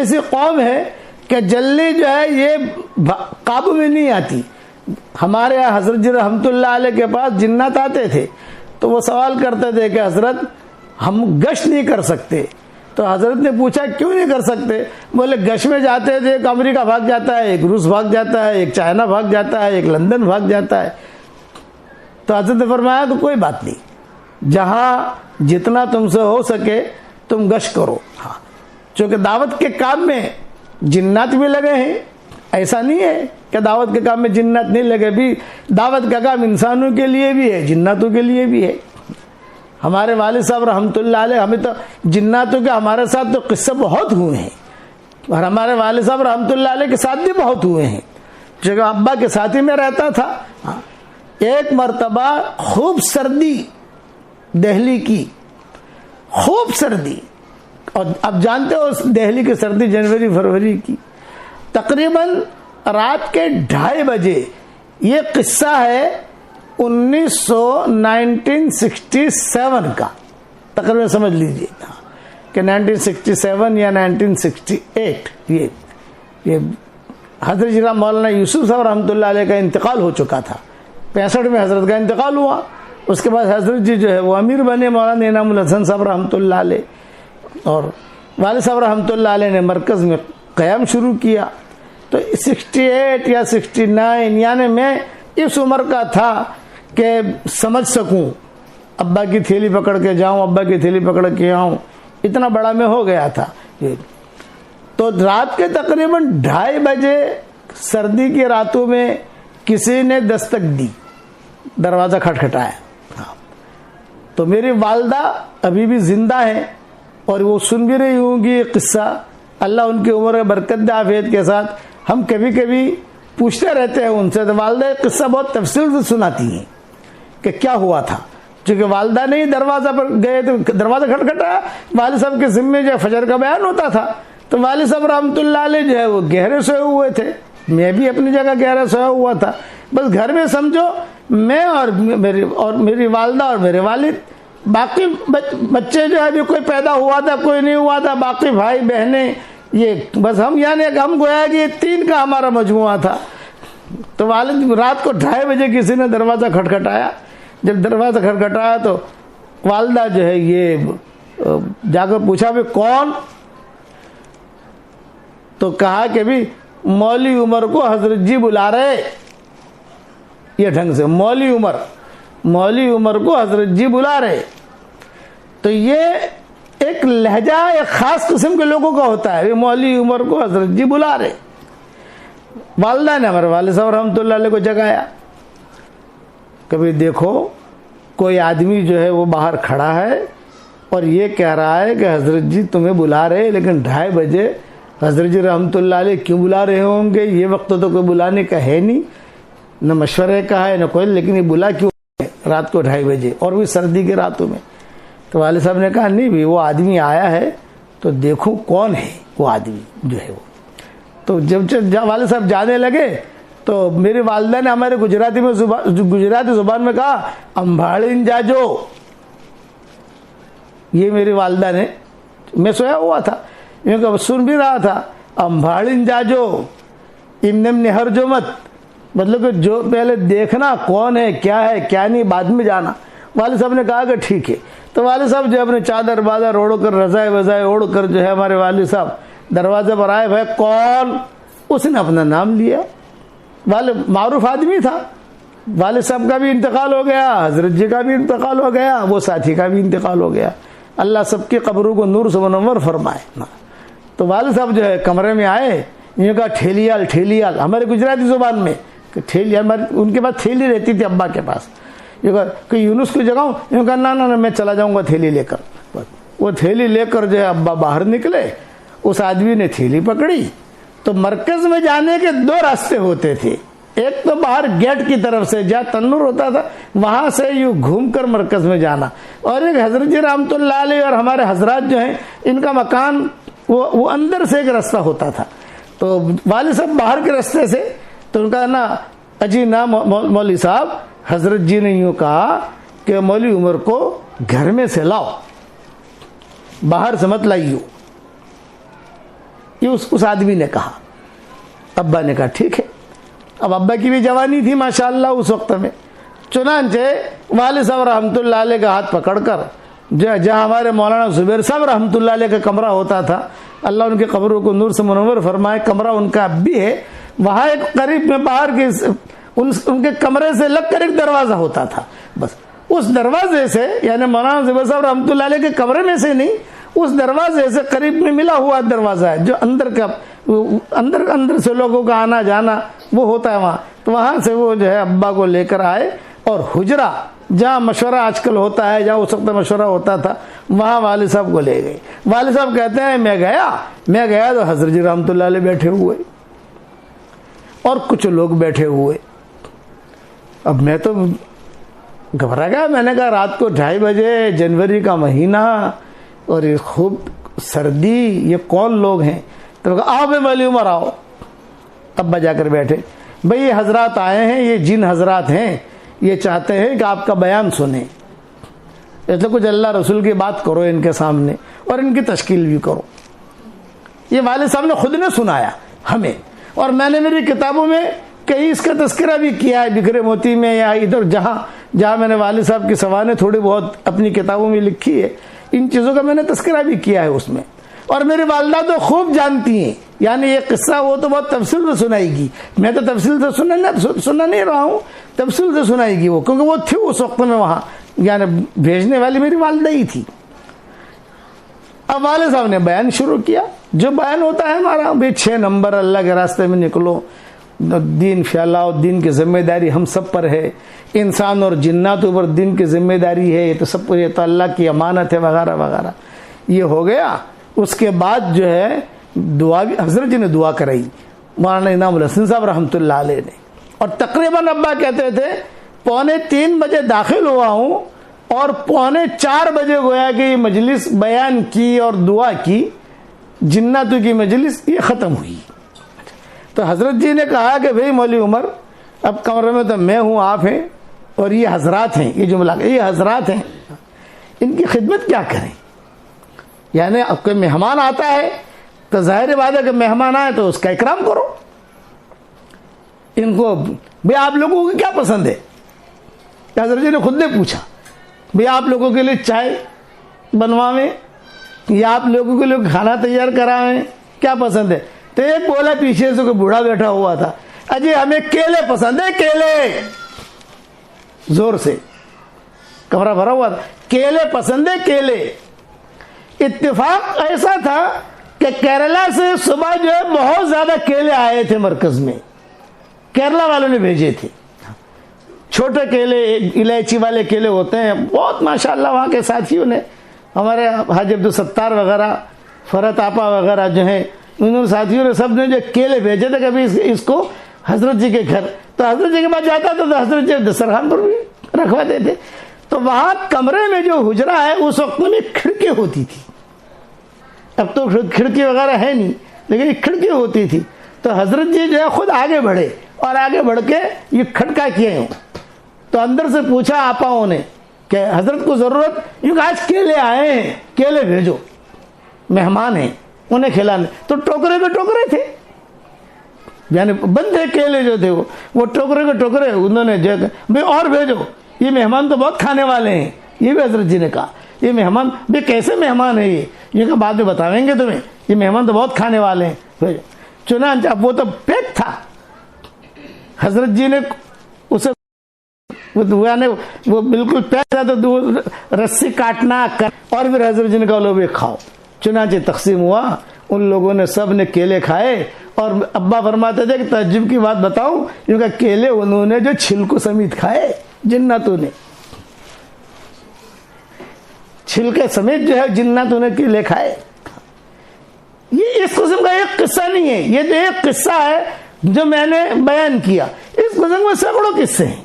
ایسی قوم ہے کہ جلدی جو ہے یہ قابو میں نہیں آتی. ہمارے یہاں حضرت جی رحمت اللہ علیہ کے پاس جنات آتے تھے تو وہ سوال کرتے تھے کہ حضرت ہم گشت نہیں کر سکتے. تو حضرت نے پوچھا کیوں نہیں کر سکتے؟ بولے گشت میں جاتے تھے ایک امریکہ بھاگ جاتا ہے, ایک روس بھاگ جاتا ہے, ایک چائنا بھاگ جاتا ہے, ایک لندن بھاگ جاتا ہے. تو حضرت نے فرمایا تو کوئی بات نہیں, جہاں جتنا تم سے ہو سکے تم گشت کرو. ہاں چونکہ دعوت کے کام میں جنات بھی لگے ہیں, ایسا نہیں ہے کہ دعوت کے کام میں جنات نہیں لگے. بھی دعوت کا کام انسانوں کے لیے بھی ہے, جناتوں کے لیے بھی ہے. ہمارے والد صاحب رحمت اللہ علیہ, ہمیں تو جناتوں کے ہمارے ساتھ تو قصے بہت ہوئے ہیں, اور ہمارے والد صاحب رحمت اللہ علیہ کے ساتھ بھی بہت ہوئے ہیں. جگہ ابا کے ساتھ ہی میں رہتا تھا. ایک مرتبہ خوب سردی, دہلی کی خوب سردی, اور اب جانتے ہو دہلی کی سردی جنوری فروری کی, تقریباً رات کے 2:30 بجے. یہ قصہ ہے 1967 کا, تقریباً سمجھ لیجیے کہ 1967 یا 1968. یہ حضرت جناب مولانا یوسف صاحب رحمۃ اللہ علیہ کا انتقال ہو چکا تھا. 65 میں حضرت کا انتقال ہوا. اس کے بعد حضرت جی جو ہے وہ امیر بنے مولانا انعام الحسن صاحب رحمۃ اللہ علیہ, اور والد صاحب رحمۃ اللہ علیہ نے مرکز میں قیام شروع کیا. تو 68 یا 69, یعنی میں اس عمر کا تھا کہ سمجھ سکوں, ابا کی تھیلی پکڑ کے جاؤں, ابا کی تھیلی پکڑ کے آؤں, اتنا بڑا میں ہو گیا تھا. تو رات کے تقریباً 2:30 بجے سردی کی راتوں میں کسی نے دستک دی, دروازہ کھٹکھٹایا. تو میری والدہ ابھی بھی زندہ ہے اور وہ سن بھی رہی ہوں گی قصہ. اللہ ان کی عمر برکت دے عافیت کے ساتھ. ہم کبھی کبھی پوچھتے رہتے ہیں ان سے, تو والدہ قصہ بہت تفصیل سے سناتی ہیں کہ کیا ہوا تھا. چونکہ والدہ نہیں دروازہ پر گئے تو دروازہ کھٹکھٹایا, والد صاحب کے ذمے جو فجر کا بیان ہوتا تھا, تو والد صاحب رحمۃ اللہ علیہ جو ہے وہ گہرے سوئے ہوئے تھے, میں بھی اپنی جگہ گہرا سویا ہوا تھا. بس گھر میں سمجھو میں اور میری والدہ اور میرے والد, باقی بچے جو ہے ابھی کوئی پیدا ہوا تھا کوئی نہیں ہوا تھا, باقی بھائی بہنیں, یہ بس ہم, یعنی ہم گویا کہ یہ 3 کا ہمارا مجموعہ تھا. تو والد رات کو 2:30 بجے کسی نے دروازہ کھٹکھٹایا. جب دروازہ کھٹکھٹایا تو والدہ جو ہے یہ جا کر پوچھا بھی کون؟ تو کہا کہ بھی مولوی عمر کو حضرت جی بلا رہے. یہ ڈھنگ سے مولوی عمر کو حضرت جی بلا رہے. تو یہ ایک لہجہ ایک خاص قسم کے لوگوں کا ہوتا ہے, مولوی عمر کو حضرت جی بلا رہے. والدہ نے ہمارے والد صاحب رحمۃ اللہ علیہ کو جگایا. کبھی دیکھو کوئی آدمی جو ہے وہ باہر کھڑا ہے اور یہ کہہ رہا ہے کہ حضرت جی تمہیں بلا رہے, لیکن 2:30 بجے حضرت جی رحمۃ اللہ علیہ کیوں بلا رہے ہوں گے؟ یہ وقت تو کوئی بلانے کا ہے نہیں, نہ مشورے کا ہے نہ کوئی, لیکن یہ بلا کیوں رات کو 2:30 بجے اور بھی سردی کے راتوں میں؟ تو والد صاحب نے کہا نہیں بھی وہ آدمی آیا ہے تو دیکھو کون ہے وہ آدمی جو ہے وہ. تو جب والد صاحب جانے لگے تو میری والدہ نے ہمارے گجراتی زبان میں کہا امبھاڑین جاجو. یہ میری والدہ نے, میں سویا ہوا تھا کیونکہ سن بھی رہا تھا, امبھاڑین جاجو امنم نہر جو مت, مطلب کہ جو پہلے دیکھنا کون ہے کیا نہیں, بعد میں جانا. والد صاحب نے کہا کہ ٹھیک ہے. تو والد صاحب جو اپنے چادر بادر اوڑھ کر رضائے وضائے اوڑھ کر جو ہے ہمارے والد صاحب دروازے پر آئے. بھائی کون؟ اس نے اپنا نام لیا. والد معروف آدمی تھا, والد صاحب کا بھی انتقال ہو گیا, حضرت جی کا بھی انتقال ہو گیا, وہ ساتھی کا بھی انتقال ہو گیا. اللہ سب کی قبروں کو نور سے منور فرمائے. تو والد صاحب جو ہے کمرے میں آئے, یہ کہا ٹھیلیال ہمارے گجراتی زبان میں, ان کے پاس تھیلی رہتی تھی ابا کے پاس. یہ کہا کہ یونس کو جگاؤں, یہ کہا نہ میں چلا جاؤں گا تھیلی لے کر. وہ تھیلی لے کر جو ہے ابا باہر نکلے. اس آدمی نے تھیلی پکڑی. تو مرکز میں جانے کے 2 راستے ہوتے تھے. ایک تو باہر گیٹ کی طرف سے جہاں تنور ہوتا تھا وہاں سے یوں گھوم کر مرکز میں جانا, اور ایک حضرت جی رحمۃ اللہ علیہ اور ہمارے حضرات جو ہیں ان کا مکان وہ اندر سے ایک راستہ ہوتا تھا. تو والد صاحب باہر کے راستے سے, تو ان کا نا اجی نا مولوی صاحب, حضرت جی نے یوں کہا کہ مولوی عمر کو گھر میں سے لاؤ, باہر سے مت لائیو. یہ اس آدمی نے کہا. ابا نے کہا ٹھیک ہے. اب ابا کی بھی جوانی تھی ماشاءاللہ اس وقت میں. چنانچہ والد صاحب رحمۃ اللہ علیہ کا ہاتھ پکڑ کر جہاں ہمارے مولانا زبیر صاحب رحمۃ اللہ علیہ کا کمرہ ہوتا تھا, اللہ ان کے قبروں کو نور سے منور فرمائے, کمرہ ان کا اب بھی ہے وہاں, ایک قریب میں باہر کے ان کے کمرے سے لگ کر ایک دروازہ ہوتا تھا. بس اس دروازے سے, یعنی مولانا زبیر صاحب رحمۃ اللہ علیہ کے کمرے میں سے نہیں, اس دروازے سے قریب میں ملا ہوا دروازہ ہے جو اندر سے لوگوں کا آنا جانا وہ ہوتا ہے وہاں. تو وہاں سے وہ جو ہے ابا کو لے کر آئے اور حجرہ جہاں مشورہ آج کل ہوتا ہے, جہاں اس وقت مشورہ ہوتا تھا, وہاں والد صاحب کو لے گئے. والد صاحب کہتے ہیں میں گیا تو حضرت جی رحمۃ اللہ علیہ بیٹھے ہوئے اور کچھ لوگ بیٹھے ہوئے. اب میں تو گھبرا گیا. میں نے کہا رات کو 2:30 بجے, جنوری کا مہینہ اور یہ خوب سردی, یہ کون لوگ ہیں؟ تو کہا آؤ ولی عمر آؤ. ابا جا کر بیٹھے. بھئی یہ حضرات آئے ہیں, یہ جن حضرات ہیں, یہ چاہتے ہیں کہ آپ کا بیان سنیں, ایسے کچھ اللہ رسول کی بات کرو ان کے سامنے اور ان کی تشکیل بھی کرو. یہ والد صاحب نے خود نے سنایا ہمیں, اور میں نے میری کتابوں میں کہیں اس کا تذکرہ بھی کیا ہے, بکھرے موتی میں یا ادھر جہاں میں نے والد صاحب کی سوانح تھوڑی بہت اپنی کتابوں میں لکھی ہے, ان چیزوں کا میں نے تذکرہ بھی کیا ہے اس میں. اور میری والدہ تو خوب جانتی ہیں, یعنی یہ قصہ وہ تو بہت تفصیل سے سنائے گی, میں تو تفصیل سے سنا نہیں رہا ہوں, تفصیل سے سنائے گی وہ, کیونکہ وہ تھی اس وقت میں وہاں, یعنی بھیجنے والی میری والدہ ہی تھی. اب والد صاحب نے بیان شروع کیا, جو بیان ہوتا ہے ہمارا, بھائی 6 نمبر اللہ کے راستے میں نکلو, دین پھیلاؤ, دین کی ذمہ داری ہم سب پر ہے, انسان اور جنات پر دین کی ذمہ داری ہے, یہ تو سب پر, یہ تو اللہ کی امانت ہے وغیرہ وغیرہ. یہ ہو گیا. اس کے بعد جو ہے دعا بھی حضرت جی نے دعا کرائی, مولانا انعام الحسن صاحب رحمۃ اللہ علیہ نے. اور تقریباً ابا کہتے تھے 2:45 بجے داخل ہوا ہوں اور 3:45 بجے گویا کہ یہ مجلس بیان کی اور دعا کی, جناتوں کی مجلس یہ ختم ہوئی. تو حضرت جی نے کہا کہ بھئی مولوی عمر, اب کمرے میں تو میں ہوں, آپ ہیں, اور یہ حضرات ہیں, یہ جملہ یہ حضرات ہیں, ان کی خدمت کیا کریں؟ یعنی اب کوئی مہمان آتا ہے تو ظاہر بات ہے کہ مہمان آئے تو اس کا اکرام کرو. ان کو بھئی آپ لوگوں کو کیا پسند ہے؟ حضرت جی نے خود نے پوچھا, بھئی آپ لوگوں کے لیے چائے بنواویں یا آپ لوگوں کے لیے کھانا تیار کراویں, کیا پسند ہے؟ تو ایک بولا پیچھے سے کوئی بوڑھا بیٹھا ہوا تھا, اجی ہمیں کیلے پسند ہے, کیلے, زور سے, کمرہ بھرا ہوا تھا, کیلے پسند ہے, کیلے. اتفاق ایسا تھا کہ کیرلا سے صبح جو ہے بہت زیادہ کیلے آئے تھے مرکز میں, کیرلا والوں نے بھیجے تھے. چھوٹے کیلے, الائچی والے کیلے ہوتے ہیں بہت ماشاءاللہ. وہاں کے ساتھیوں نے, ہمارے حاجی عبدالستار وغیرہ, فرت آپا وغیرہ جو ہیں, انہوں ساتھیوں نے سب نے جو کیلے بھیجے تھے کبھی اس کو حضرت جی کے گھر. تو حضرت جی کے بعد جاتا تھا تو حضرت جی دسترخوان پر بھی رکھواتے تھے. تو وہاں کمرے میں جو حجرہ ہے اس وقت میں کھڑکی ہوتی تھی, اب تو کھڑکی وغیرہ ہے نہیں, لیکن ایک کھڑکی ہوتی تھی. تو حضرت جی جو ہے خود آگے بڑھے اور آگے بڑھ کے یہ کھٹکا کیے ہوں. تو اندر سے پوچھا آپاؤں نے کہ حضرت کو ضرورت, کیونکہ آج کیلے آئے ہیں, کیلے بھیجو, مہمان ہیں, انہیں کھلانے. تو ٹوکرے پہ ٹوکرے تھے, یعنی بندے کیلے جو تھے وہ ٹوکرے کے ٹوکرے, انہوں نے جو بھائی اور بھیجو, یہ مہمان تو بہت کھانے والے ہیں. یہ بھی حضرت جی نے کہا یہ مہمان بھی کیسے مہمان ہے, یہ کہ بعد میں بتائیں گے تمہیں, یہ مہمان تو بہت کھانے والے ہیں. چنانچہ اب وہ تو پیک تھا, حضرت جی نے اسے وہ بالکل پیک تھا تو رسی کاٹنا اور پھر حضرت جی نے کہا لو بھی کھاؤ. چنانچہ تقسیم ہوا, ان لوگوں نے سب نے کیلے کھائے. اور ابا فرماتے تھے کہ تعجب کی بات بتاؤں, کیونکہ کیلے انہوں نے جو چھلکو سمیت کھائے, جناتوں نے چھلکے سمیت جو ہے جناتوں نے کیلے کھائے. یہ اس قسم کا ایک قصہ نہیں ہے, یہ جو ایک قصہ ہے جو میں نے بیان کیا, اس قسم میں سینکڑوں قصے ہیں.